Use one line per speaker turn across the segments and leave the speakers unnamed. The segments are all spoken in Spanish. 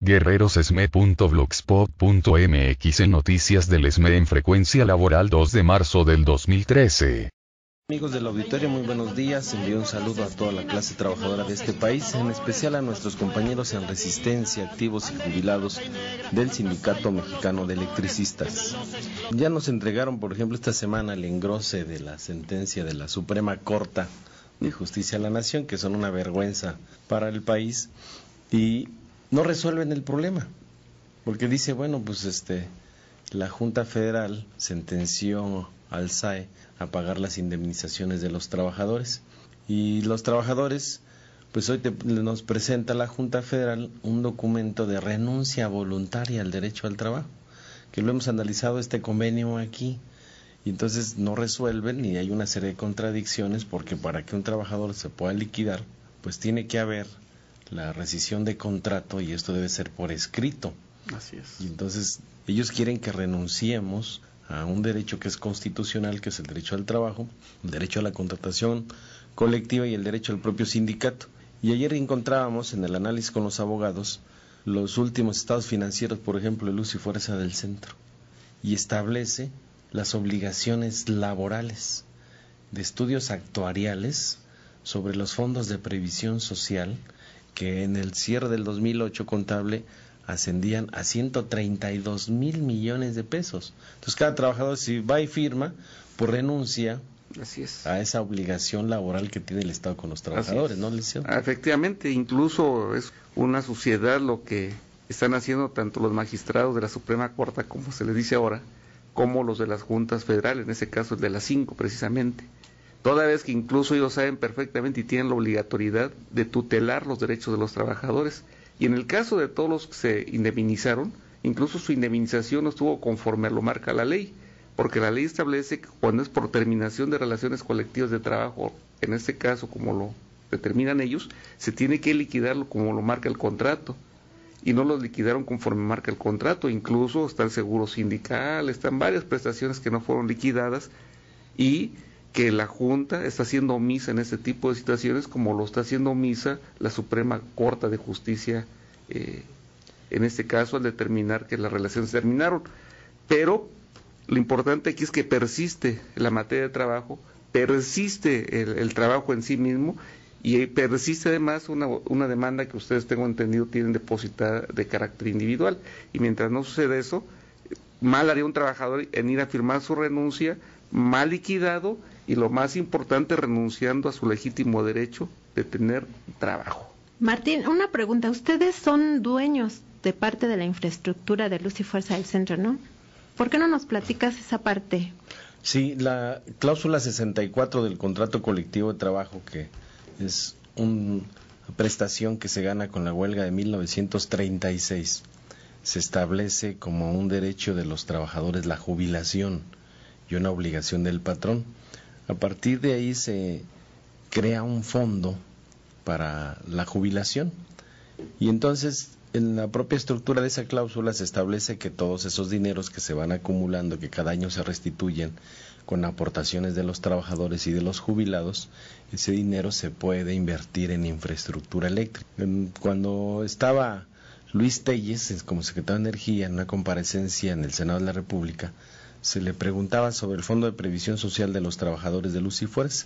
guerrerosesme.blogspot.mx en noticias del SME en frecuencia laboral 2 de marzo del 2013.
Amigos del auditorio, muy buenos días. Envío un saludo a toda la clase trabajadora de este país, en especial a nuestros compañeros en resistencia, activos y jubilados del Sindicato Mexicano de Electricistas. Ya nos entregaron, por ejemplo, esta semana el engrose de la sentencia de la Suprema Corte de Justicia de la Nación, que son una vergüenza para el país y no resuelven el problema, porque dice, bueno, pues la Junta Federal sentenció al SAE a pagar las indemnizaciones de los trabajadores, y los trabajadores, pues hoy nos presenta la Junta Federal un documento de renuncia voluntaria al derecho al trabajo, que lo hemos analizado este convenio aquí, y entonces no resuelven y hay una serie de contradicciones, porque para que un trabajador se pueda liquidar, pues tiene que haber la rescisión de contrato, y esto debe ser por escrito.
Así es.
Y entonces ellos quieren que renunciemos a un derecho que es constitucional, que es el derecho al trabajo, el derecho a la contratación colectiva y el derecho al propio sindicato. Y ayer encontrábamos en el análisis con los abogados los últimos estados financieros, por ejemplo, el uso y fuerza del centro, y establece las obligaciones laborales de estudios actuariales sobre los fondos de previsión social, que en el cierre del 2008 contable ascendían a 132 mil millones de pesos. Entonces cada trabajador, si va y firma, pues renuncia.
Así es.
A esa obligación laboral que tiene el Estado con los trabajadores, ¿no, licenciado?
Efectivamente, incluso es una suciedad lo que están haciendo tanto los magistrados de la Suprema Corte, como se les dice ahora, como los de las juntas federales, en ese caso el de las 5 precisamente. Toda vez que incluso ellos saben perfectamente y tienen la obligatoriedad de tutelar los derechos de los trabajadores. Y en el caso de todos los que se indemnizaron, incluso su indemnización no estuvo conforme a lo marca la ley, porque la ley establece que cuando es por terminación de relaciones colectivas de trabajo, en este caso como lo determinan ellos, se tiene que liquidarlo como lo marca el contrato, y no los liquidaron conforme marca el contrato. Incluso está el seguro sindical, están varias prestaciones que no fueron liquidadas, y que la Junta está haciendo omisa en este tipo de situaciones, como lo está haciendo omisa la Suprema Corte de Justicia, en este caso al determinar que las relaciones terminaron. Pero lo importante aquí es que persiste la materia de trabajo, persiste el trabajo en sí mismo, y persiste además una demanda que ustedes, tengo entendido, tienen depositada de carácter individual, y mientras no sucede eso, mal haría un trabajador en ir a firmar su renuncia, mal liquidado, y lo más importante, renunciando a su legítimo derecho de tener trabajo.
Martín, una pregunta. Ustedes son dueños de parte de la infraestructura de luz y fuerza del centro, ¿no? ¿Por qué no nos platicas esa parte?
Sí, la cláusula 64 del contrato colectivo de trabajo, que es una prestación que se gana con la huelga de 1936, se establece como un derecho de los trabajadores la jubilación y una obligación del patrón. A partir de ahí se crea un fondo para la jubilación, y entonces en la propia estructura de esa cláusula se establece que todos esos dineros que se van acumulando, que cada año se restituyen con aportaciones de los trabajadores y de los jubilados, ese dinero se puede invertir en infraestructura eléctrica. Cuando estaba Luis Telles como secretario de Energía en una comparecencia en el Senado de la República, se le preguntaba sobre el Fondo de Previsión Social de los Trabajadores de Luz y Fuerza,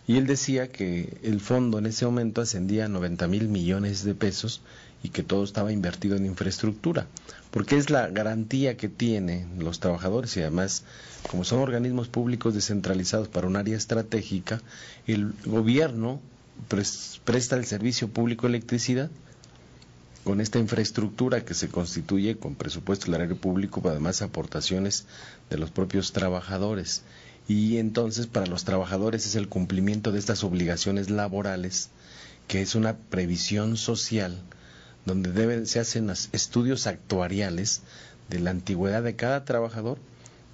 y él decía que el fondo en ese momento ascendía a 90 mil millones de pesos y que todo estaba invertido en infraestructura, porque es la garantía que tienen los trabajadores, y además, como son organismos públicos descentralizados para un área estratégica, el gobierno presta el servicio público de electricidad con esta infraestructura que se constituye con presupuesto del erario público, pero además aportaciones de los propios trabajadores. Y entonces para los trabajadores es el cumplimiento de estas obligaciones laborales, que es una previsión social, donde se hacen estudios actuariales de la antigüedad de cada trabajador,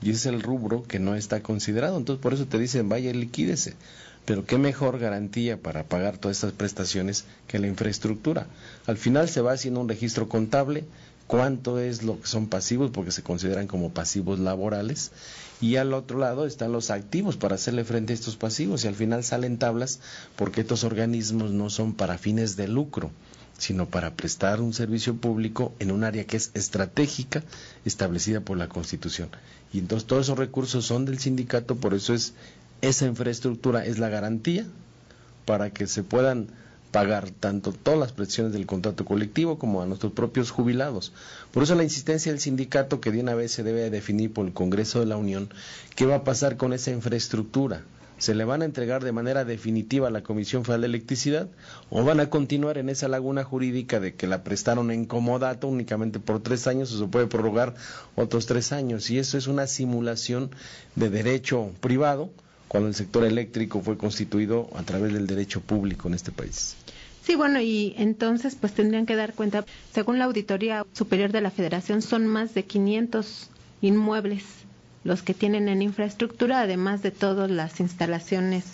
y ese es el rubro que no está considerado. Entonces por eso te dicen, vaya y liquídese. Pero qué mejor garantía para pagar todas estas prestaciones que la infraestructura. Al final se va haciendo un registro contable, cuánto es lo que son pasivos, porque se consideran como pasivos laborales, y al otro lado están los activos para hacerle frente a estos pasivos, y al final salen tablas, porque estos organismos no son para fines de lucro, sino para prestar un servicio público en un área que es estratégica, establecida por la Constitución. Y entonces todos esos recursos son del sindicato, por eso esa infraestructura es la garantía para que se puedan pagar tanto todas las prestaciones del contrato colectivo como a nuestros propios jubilados. Por eso la insistencia del sindicato, que de una vez se debe definir por el Congreso de la Unión qué va a pasar con esa infraestructura. ¿Se le van a entregar de manera definitiva a la Comisión Federal de Electricidad o van a continuar en esa laguna jurídica de que la prestaron en comodato únicamente por 3 años o se puede prorrogar otros 3 años? Y eso es una simulación de derecho privado cuando el sector eléctrico fue constituido a través del derecho público en este país.
Sí, bueno, y entonces pues tendrían que dar cuenta, según la Auditoría Superior de la Federación, son más de 500 inmuebles los que tienen en infraestructura, además de todas las instalaciones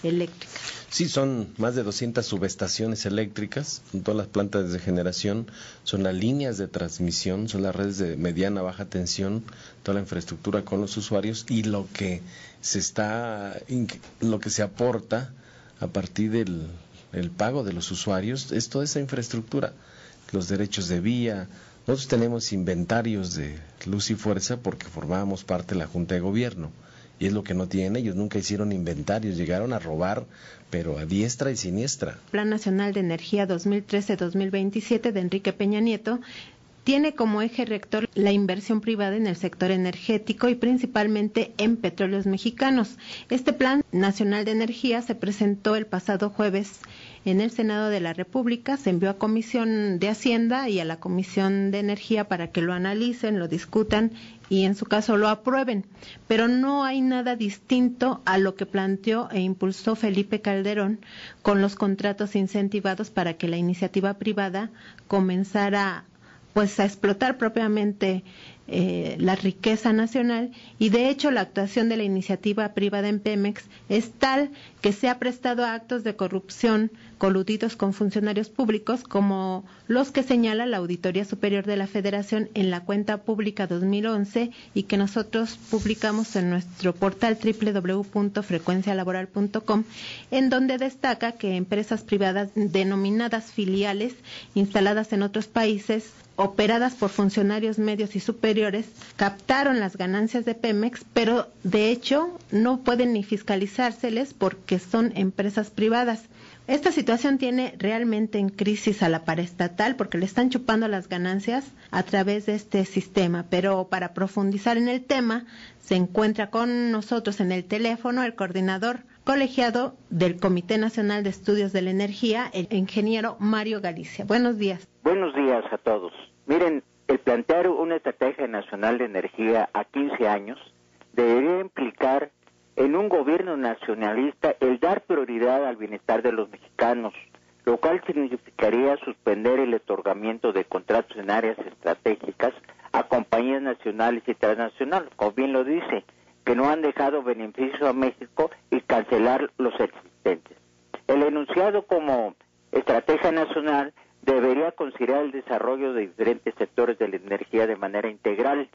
eléctricas.
Sí, son más de 200 subestaciones eléctricas, son todas las plantas de generación, son las líneas de transmisión, son las redes de mediana, baja tensión, toda la infraestructura con los usuarios y lo que se aporta a partir del pago de los usuarios es toda esa infraestructura, los derechos de vía. Nosotros tenemos inventarios de Luz y Fuerza porque formábamos parte de la Junta de Gobierno. Y es lo que no tienen ellos, nunca hicieron inventarios, llegaron a robar, pero a diestra y siniestra.
Plan Nacional de Energía 2013-2027 de Enrique Peña Nieto tiene como eje rector la inversión privada en el sector energético y principalmente en petróleos mexicanos. Este Plan Nacional de Energía se presentó el pasado jueves en el Senado de la República, se envió a Comisión de Hacienda y a la Comisión de Energía para que lo analicen, lo discutan y en su caso lo aprueben. Pero no hay nada distinto a lo que planteó e impulsó Felipe Calderón con los contratos incentivados para que la iniciativa privada comenzara pues a explotar propiamente la riqueza nacional, y de hecho la actuación de la iniciativa privada en Pemex es tal que se ha prestado a actos de corrupción coludidos con funcionarios públicos como los que señala la Auditoría Superior de la Federación en la cuenta pública 2011 y que nosotros publicamos en nuestro portal www.frecuencialaboral.com, en donde destaca que empresas privadas denominadas filiales instaladas en otros países operadas por funcionarios medios y superiores, captaron las ganancias de Pemex, pero de hecho no pueden ni fiscalizárseles porque son empresas privadas. Esta situación tiene realmente en crisis a la paraestatal porque le están chupando las ganancias a través de este sistema, pero para profundizar en el tema se encuentra con nosotros en el teléfono el coordinador colegiado del Comité Nacional de Estudios de la Energía, el ingeniero Mario Galicia. Buenos días.
Buenos días a todos. Miren, el plantear una estrategia nacional de energía a 15 años debería implicar en un gobierno nacionalista el dar prioridad al bienestar de los mexicanos, lo cual significaría suspender el otorgamiento de contratos en áreas estratégicas a compañías nacionales y transnacionales, como bien lo dice, que no han dejado beneficio a México, y cancelar los existentes. El enunciado como estrategia nacional debería considerar el desarrollo de diferentes sectores de la energía de manera integral,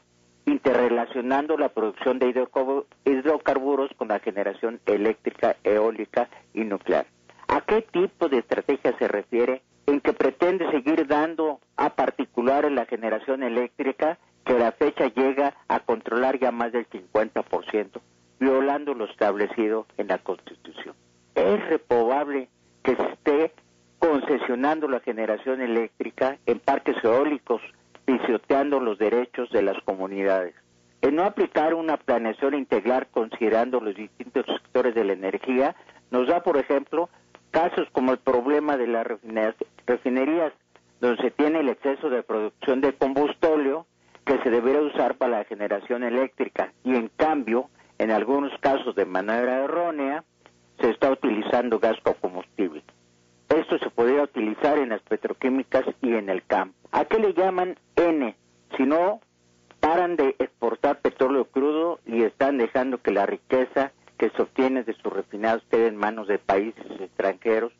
interrelacionando la producción de hidrocarburos con la generación eléctrica, eólica y nuclear. ¿A qué tipo de estrategia se refiere? En que pretende seguir dando a particulares la generación eléctrica, que a la fecha llega a controlar ya más del 50%, violando lo establecido en la Constitución. Es reprobable que se esté concesionando la generación eléctrica en parques eólicos, pisoteando los derechos de las comunidades. El no aplicar una planeación integral considerando los distintos sectores de la energía nos da, por ejemplo, casos como el problema de las refinerías, donde se tiene el exceso de producción de combustóleo que se debería usar para la generación eléctrica, y en cambio, en algunos casos de manera errónea, se está utilizando gas como combustible. Esto se podría utilizar en las petroquímicas y en el campo. ¿A qué le llaman N? Si no paran de exportar petróleo crudo y están dejando que la riqueza que se obtiene de sus refinados quede en manos de países extranjeros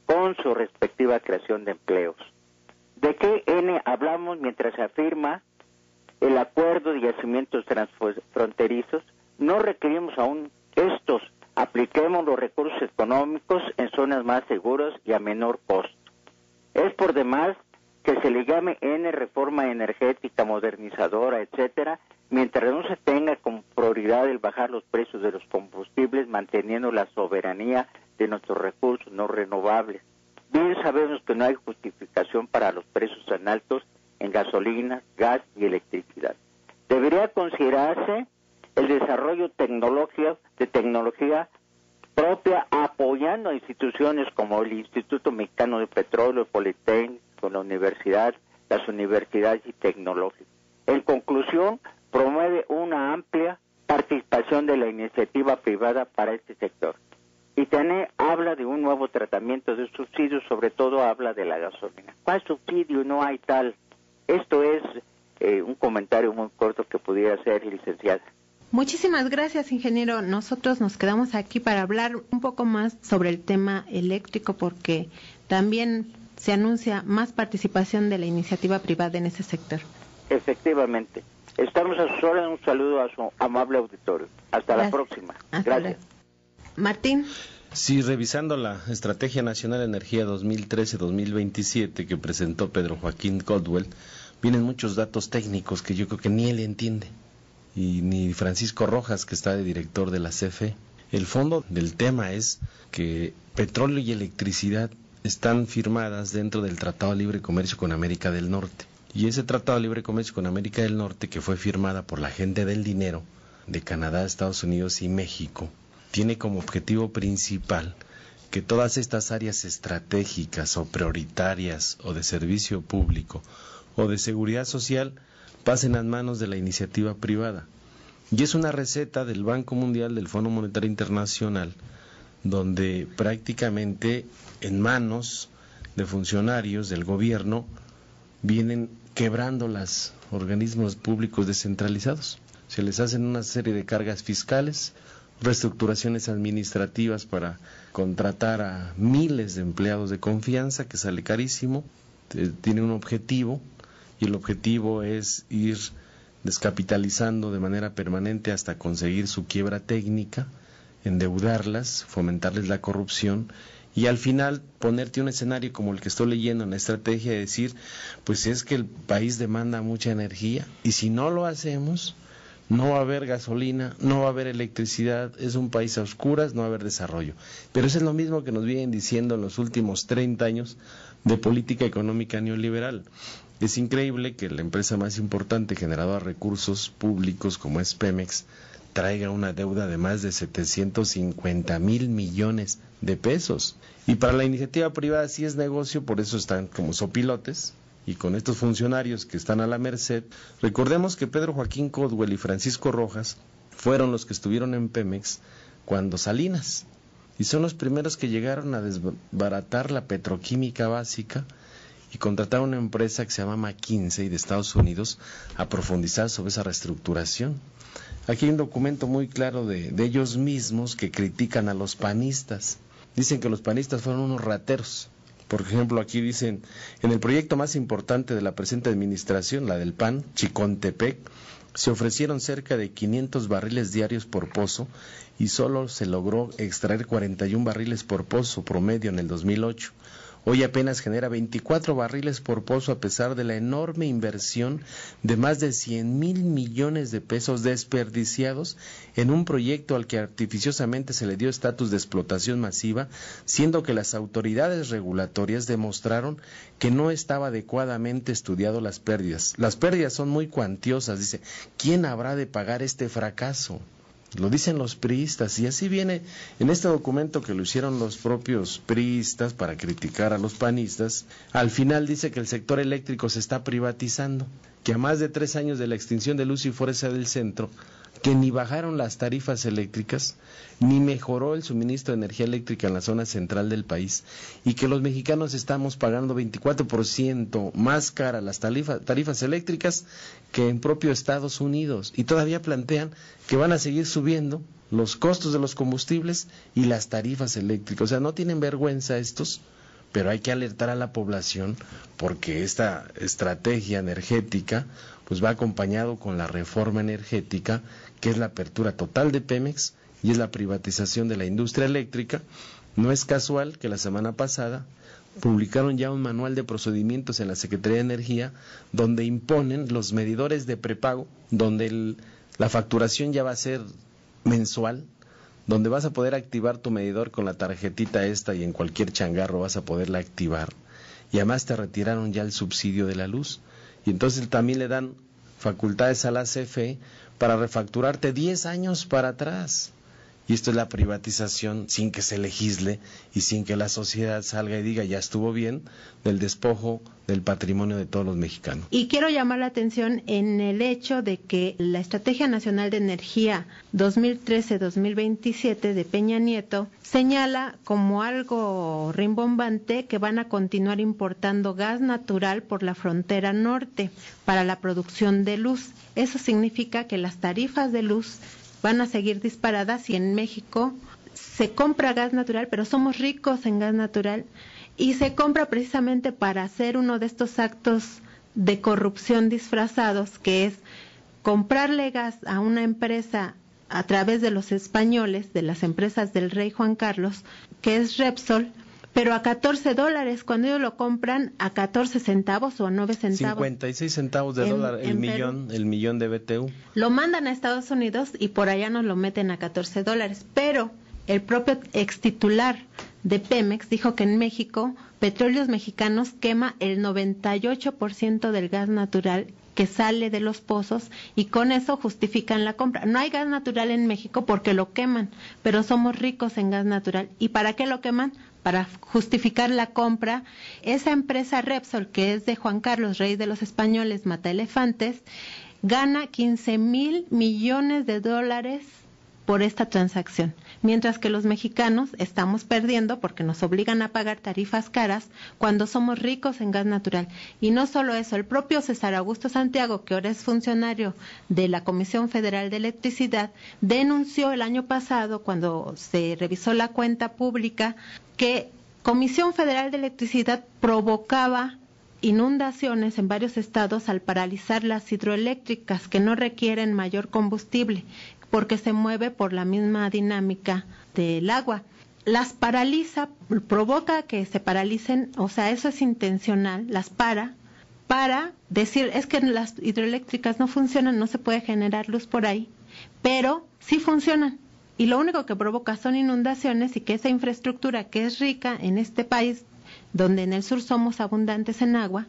con su respectiva creación de empleos. ¿De qué N hablamos mientras se afirma el acuerdo de yacimientos transfronterizos? No requerimos aún estos. Apliquemos los recursos económicos en zonas más seguras y a menor costo. Es por demás que se le llame N reforma energética, modernizadora, etcétera, mientras no se tenga como prioridad el bajar los precios de los combustibles, manteniendo la soberanía de nuestros recursos no renovables. Bien sabemos que no hay justificación para los precios tan altos en gasolina, gas y electricidad. Debería considerarse el desarrollo de tecnología propia, apoyando a instituciones como el Instituto Mexicano de Petróleo, el Politécnico, las universidades y tecnológicas. En conclusión, promueve una amplia participación de la iniciativa privada para este sector. Y también habla de un nuevo tratamiento de subsidios, sobre todo habla de la gasolina. ¿Cuál subsidio? No hay tal. Esto es un comentario muy corto que pudiera ser, licenciada.
Muchísimas gracias, ingeniero. Nosotros nos quedamos aquí para hablar un poco más sobre el tema eléctrico, porque también se anuncia más participación de la iniciativa privada en ese sector.
Efectivamente. Estamos a sus órdenes. Un saludo a su amable auditorio. Hasta la próxima. Gracias.
Martín.
Sí, revisando la Estrategia Nacional de Energía 2013-2027 que presentó Pedro Joaquín Caldwell, vienen muchos datos técnicos que yo creo que ni él entiende, y ni Francisco Rojas, que está de director de la CFE. El fondo del tema es que petróleo y electricidad están firmadas dentro del Tratado de Libre Comercio con América del Norte. Y ese Tratado de Libre Comercio con América del Norte, que fue firmada por la gente del dinero de Canadá, Estados Unidos y México, tiene como objetivo principal que todas estas áreas estratégicas o prioritarias o de servicio público o de seguridad social pasen a manos de la iniciativa privada. Y es una receta del Banco Mundial, del Fondo Monetario Internacional, donde prácticamente en manos de funcionarios del gobierno vienen quebrando los organismos públicos descentralizados. Se les hacen una serie de cargas fiscales, reestructuraciones administrativas para contratar a miles de empleados de confianza, que sale carísimo, tiene un objetivo, y el objetivo es ir descapitalizando de manera permanente hasta conseguir su quiebra técnica, endeudarlas, fomentarles la corrupción y al final ponerte un escenario como el que estoy leyendo en la estrategia de decir, pues es que el país demanda mucha energía y si no lo hacemos no va a haber gasolina, no va a haber electricidad, es un país a oscuras, no va a haber desarrollo. Pero eso es lo mismo que nos vienen diciendo en los últimos 30 años de política económica neoliberal. Es increíble que la empresa más importante generadora de recursos públicos como es Pemex traiga una deuda de más de 750,000 millones de pesos. Y para la iniciativa privada sí es negocio, por eso están como sopilotes. Y con estos funcionarios que están a la merced, recordemos que Pedro Joaquín Caldwell y Francisco Rojas fueron los que estuvieron en Pemex cuando Salinas, y son los primeros que llegaron a desbaratar la petroquímica básica y contrataron una empresa que se llama McKinsey de Estados Unidos a profundizar sobre esa reestructuración. Aquí hay un documento muy claro de ellos mismos que critican a los panistas. Dicen que los panistas fueron unos rateros. Por ejemplo, aquí dicen, en el proyecto más importante de la presente administración, la del PAN, Chicontepec, se ofrecieron cerca de 500 barriles diarios por pozo y solo se logró extraer 41 barriles por pozo promedio en el 2008. Hoy apenas genera 24 barriles por pozo a pesar de la enorme inversión de más de 100,000 millones de pesos desperdiciados en un proyecto al que artificiosamente se le dio estatus de explotación masiva, siendo que las autoridades regulatorias demostraron que no estaba adecuadamente estudiado las pérdidas. Las pérdidas son muy cuantiosas, dice, ¿quién habrá de pagar este fracaso? Lo dicen los priistas, y así viene en este documento que lo hicieron los propios priistas para criticar a los panistas. Al final dice que el sector eléctrico se está privatizando, que a más de 3 años de la extinción de Luz y Fuerza del Centro, que ni bajaron las tarifas eléctricas, ni mejoró el suministro de energía eléctrica en la zona central del país, y que los mexicanos estamos pagando 24% más cara las tarifas eléctricas que en propio Estados Unidos, y todavía plantean que van a seguir subiendo los costos de los combustibles y las tarifas eléctricas. O sea, no tienen vergüenza estos, pero hay que alertar a la población porque esta estrategia energética pues va acompañado con la reforma energética, que es la apertura total de Pemex y es la privatización de la industria eléctrica. No es casual que la semana pasada publicaron ya un manual de procedimientos en la Secretaría de Energía donde imponen los medidores de prepago, donde la facturación ya va a ser mensual, donde vas a poder activar tu medidor con la tarjetita esta y en cualquier changarro vas a poderla activar. Y además te retiraron ya el subsidio de la luz. Y entonces también le dan facultades a la CFE para refacturarte 10 años para atrás. Y esto es la privatización sin que se legisle y sin que la sociedad salga y diga ya estuvo bien del despojo del patrimonio de todos los mexicanos.
Y quiero llamar la atención en el hecho de que la Estrategia Nacional de Energía 2013-2027 de Peña Nieto señala como algo rimbombante que van a continuar importando gas natural por la frontera norte para la producción de luz. Eso significa que las tarifas de luz van a seguir disparadas y en México se compra gas natural, pero somos ricos en gas natural y se compra precisamente para hacer uno de estos actos de corrupción disfrazados, que es comprarle gas a una empresa a través de los españoles, de las empresas del rey Juan Carlos, que es Repsol, pero a $14, cuando ellos lo compran a 14 centavos o a 9 centavos.
56 centavos de dólar el millón de BTU.
Lo mandan a Estados Unidos y por allá nos lo meten a $14. Pero el propio extitular de Pemex dijo que en México, Petróleos Mexicanos quema el 98% del gas natural que sale de los pozos y con eso justifican la compra. No hay gas natural en México porque lo queman, pero somos ricos en gas natural. ¿Y para qué lo queman? Para justificar la compra. Esa empresa Repsol, que es de Juan Carlos, rey de los españoles, mata elefantes, gana $15,000 millones por esta transacción, mientras que los mexicanos estamos perdiendo porque nos obligan a pagar tarifas caras cuando somos ricos en gas natural. Y no solo eso, el propio César Augusto Santiago, que ahora es funcionario de la Comisión Federal de Electricidad, denunció el año pasado, cuando se revisó la cuenta pública, que Comisión Federal de Electricidad provocaba inundaciones en varios estados al paralizar las hidroeléctricas que no requieren mayor combustible, porque se mueve por la misma dinámica del agua. Las paraliza, provoca que se paralicen, o sea, eso es intencional, las para decir, es que las hidroeléctricas no funcionan, no se puede generar luz por ahí, pero sí funcionan. Y lo único que provoca son inundaciones y que esa infraestructura que es rica en este país, donde en el sur somos abundantes en agua,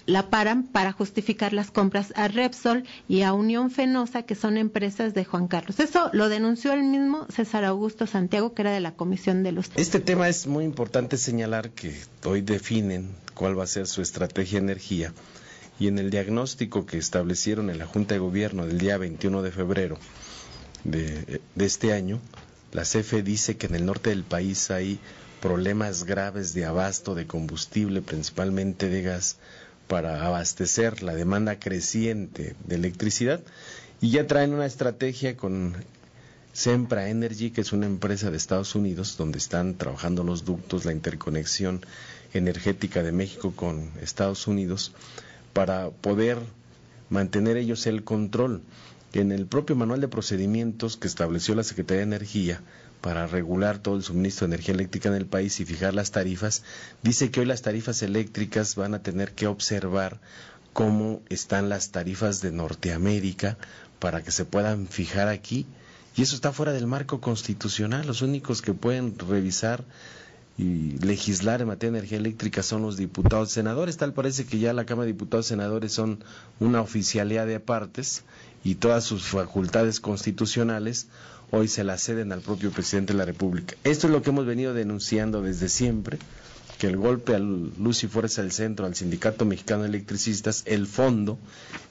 la paran para justificar las compras a Repsol y a Unión Fenosa, que son empresas de Juan Carlos. Eso lo denunció el mismo César Augusto Santiago, que era de la Comisión de Luz.
Este tema es muy importante señalar que hoy definen cuál va a ser su estrategia de energía y en el diagnóstico que establecieron en la Junta de Gobierno del día 21 de febrero de este año, la CFE dice que en el norte del país hay problemas graves de abasto de combustible, principalmente de gas, para abastecer la demanda creciente de electricidad, y ya traen una estrategia con Sempra Energy, que es una empresa de Estados Unidos, donde están trabajando los ductos, la interconexión energética de México con Estados Unidos, para poder mantener ellos el control. En el propio manual de procedimientos que estableció la Secretaría de Energía para regular todo el suministro de energía eléctrica en el país y fijar las tarifas, dice que hoy las tarifas eléctricas van a tener que observar cómo están las tarifas de Norteamérica para que se puedan fijar aquí, y eso está fuera del marco constitucional. Los únicos que pueden revisar y legislar en materia de energía eléctrica son los diputados y senadores. Tal parece que ya la Cámara de Diputados y Senadores son una oficialidad de partes y todas sus facultades constitucionales hoy se las ceden al propio presidente de la República. Esto es lo que hemos venido denunciando desde siempre, que el golpe al Luz y Fuerza del Centro, al Sindicato Mexicano de Electricistas, el fondo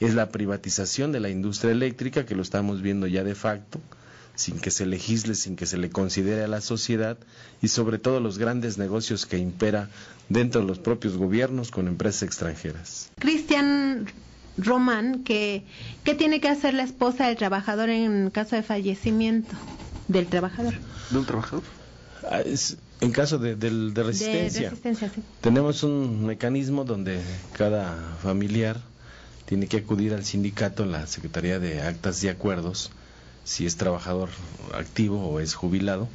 es la privatización de la industria eléctrica, que lo estamos viendo ya de facto, sin que se legisle, sin que se le considere a la sociedad, y sobre todo los grandes negocios que impera dentro de los propios gobiernos con empresas extranjeras.
Cristian Román, ¿qué tiene que hacer la esposa del trabajador en caso de fallecimiento del trabajador?
¿De un trabajador?
En caso de resistencia. Sí. Tenemos un mecanismo donde cada familiar tiene que acudir al sindicato en la Secretaría de Actas y Acuerdos, si es trabajador activo o es jubilado,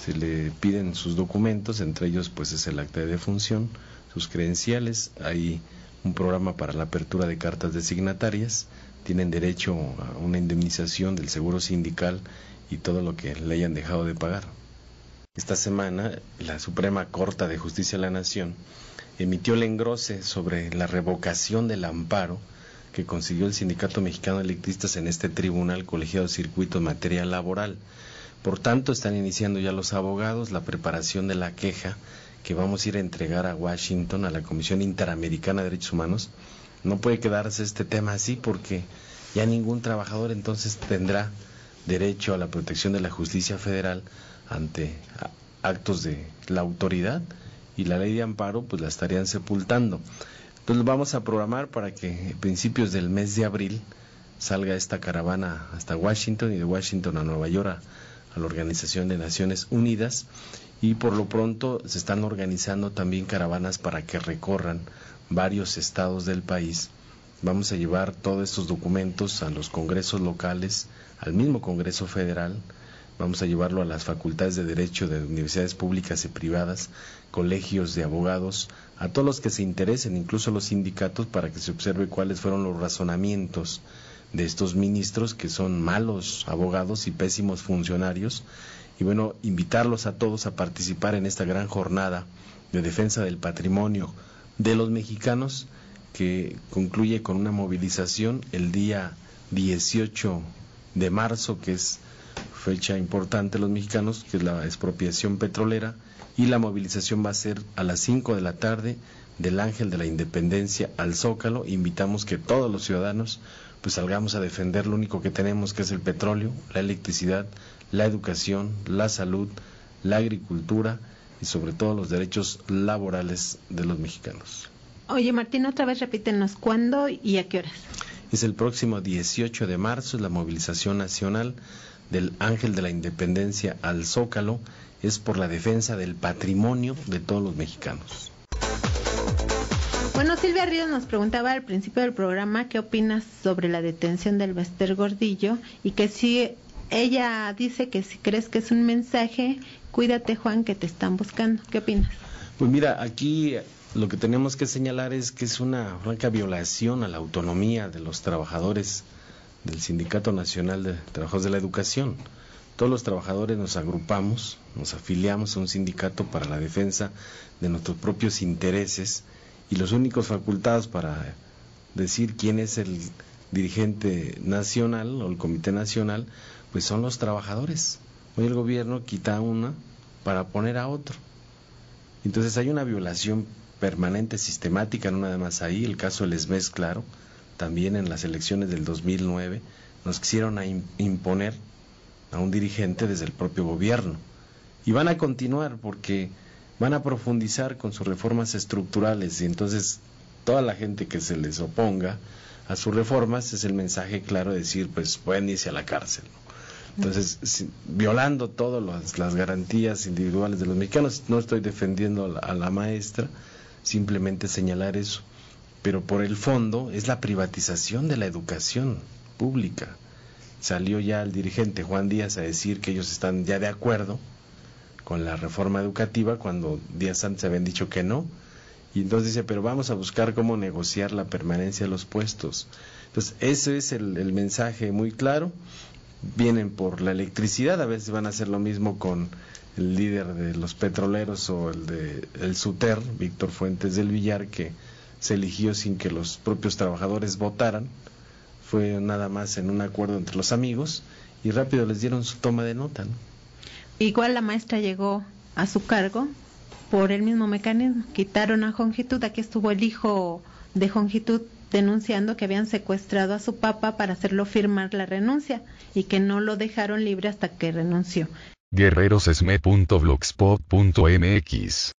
se le piden sus documentos, entre ellos pues es el acta de defunción, sus credenciales, hay un programa para la apertura de cartas designatarias, tienen derecho a una indemnización del seguro sindical y todo lo que le hayan dejado de pagar. Esta semana la Suprema Corte de Justicia de la Nación emitió el engrose sobre la revocación del amparo que consiguió el Sindicato Mexicano de Electricistas en este tribunal colegiado de circuito en materia laboral. Por tanto, están iniciando ya los abogados la preparación de la queja que vamos a ir a entregar a Washington, a la Comisión Interamericana de Derechos Humanos. No puede quedarse este tema así porque ya ningún trabajador entonces tendrá derecho a la protección de la justicia federal ante actos de la autoridad, y la ley de amparo pues la estarían sepultando. Entonces vamos a programar para que a principios del mes de abril salga esta caravana hasta Washington y de Washington a Nueva York a la Organización de Naciones Unidas, y por lo pronto se están organizando también caravanas para que recorran varios estados del país. Vamos a llevar todos estos documentos a los congresos locales, al mismo Congreso Federal. Vamos a llevarlo a las facultades de Derecho de universidades públicas y privadas, colegios de abogados, a todos los que se interesen, incluso los sindicatos, para que se observe cuáles fueron los razonamientos de estos ministros que son malos abogados y pésimos funcionarios. Y bueno, invitarlos a todos a participar en esta gran jornada de defensa del patrimonio de los mexicanos, que concluye con una movilización el día 18 de marzo, que es fecha importante de los mexicanos, que es la expropiación petrolera, y la movilización va a ser a las 5 de la tarde del Ángel de la Independencia al Zócalo. Invitamos que todos los ciudadanos pues salgamos a defender lo único que tenemos, que es el petróleo, la electricidad, la educación, la salud, la agricultura y sobre todo los derechos laborales de los mexicanos.
Oye, Martín, otra vez repítenos cuándo y a qué horas.
Es el próximo 18 de marzo, es la movilización nacional del Ángel de la Independencia al Zócalo, es por la defensa del patrimonio de todos los mexicanos.
Bueno, Silvia Ríos nos preguntaba al principio del programa qué opinas sobre la detención del Bester Gordillo, y que si ella dice que si crees que es un mensaje, cuídate Juan, que te están buscando. ¿Qué opinas?
Pues mira, aquí lo que tenemos que señalar es que es una franca violación a la autonomía de los trabajadores del Sindicato Nacional de Trabajadores de la Educación. Todos los trabajadores nos agrupamos, nos afiliamos a un sindicato para la defensa de nuestros propios intereses, y los únicos facultados para decir quién es el dirigente nacional o el comité nacional, pues son los trabajadores. Hoy el gobierno quita una para poner a otro. Entonces hay una violación permanente, sistemática, no nada más ahí. El caso del SMES, claro, también en las elecciones del 2009 nos quisieron imponer a un dirigente desde el propio gobierno, y van a continuar porque van a profundizar con sus reformas estructurales, y entonces toda la gente que se les oponga a sus reformas es el mensaje claro de decir, pues pueden irse a la cárcel, ¿no? Entonces, violando todas las garantías individuales de los mexicanos. No estoy defendiendo a la maestra, simplemente señalar eso, pero por el fondo es la privatización de la educación pública. Salió ya el dirigente Juan Díaz a decir que ellos están ya de acuerdo con la reforma educativa, cuando días antes habían dicho que no, y entonces dice, pero vamos a buscar cómo negociar la permanencia de los puestos. Entonces ese es el mensaje muy claro. Vienen por la electricidad, a veces van a hacer lo mismo con el líder de los petroleros o el SUTER, Víctor Fuentes del Villar, que se eligió sin que los propios trabajadores votaran, fue nada más en un acuerdo entre los amigos, y rápido les dieron su toma de nota, ¿no?
Igual la maestra llegó a su cargo por el mismo mecanismo. Quitaron a Jongitud. Aquí estuvo el hijo de Jongitud denunciando que habían secuestrado a su papá para hacerlo firmar la renuncia y que no lo dejaron libre hasta que renunció.
guerrerosesme.blogspot.mx